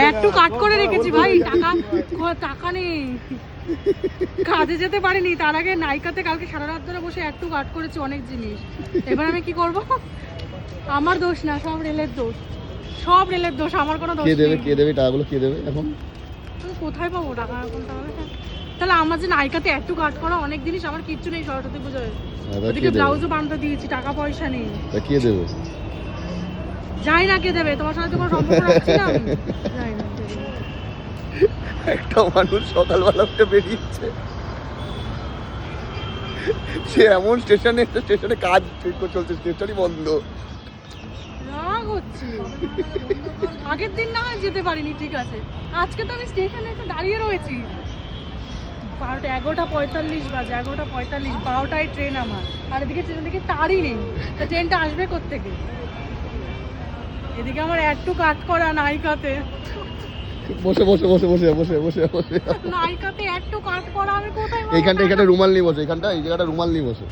একটু কাট করে রেখেছি ভাই, টাকা নেই, কাজে যেতে পারিনি। তার আগে নাইকাতে কালকে সারা রাত ধরে বসে একটু কাট করেছি অনেক জিনিস। এবার আমি কি করব? আমার দোষ না, সব রেলের দোষ, সব রেলের দোষ, আমার কোনো দোষ নেই। কে দেবে টাকাগুলো, কে দেবে এখন? আমি কোথায় পাবো টাকা এখন? তাহলে আমার যে নাইকাতে একটু কাট করা অনেক জিনিস, আমার কিচ্ছু নেই সরস্বতী পুজোয়। ওদিকে ব্লাউজও বানাতে দিয়েছি, টাকা পয়সা নেই। তা কে দেবে? যাই না কে দেবে, তোমার সাথে কোনো সম্পর্ক রাখছি না আমি। যাই না। একটা মানুষ সকালবেলা উঠে বেরিয়েছে, সে এমন স্টেশনে কাজ চলছে, স্টেশনই বন্ধ। রাগ হচ্ছে, আগের দিন না যেতে পারিনি, ঠিক আছে, আজকে তো আমি স্টেশনে একটু দাঁড়িয়ে রয়েছি। 11:45 বাজে, 11:45, 12টায় ট্রেন আমার, আর এদিকে ট্রেন থেকে তারই নেই। তা ট্রেনটা আসবে কোত্থেকে? এদিকে আমার একটু কাট করা নাইকাতে, বসে বসে বসে বসে বসে বসে বসে নাইকাতে একটু কাট করা, আমি কোথায় এইখানটা রুমাল নিয়ে বসে, এই জায়গাটা রুমাল নিয়ে বসে।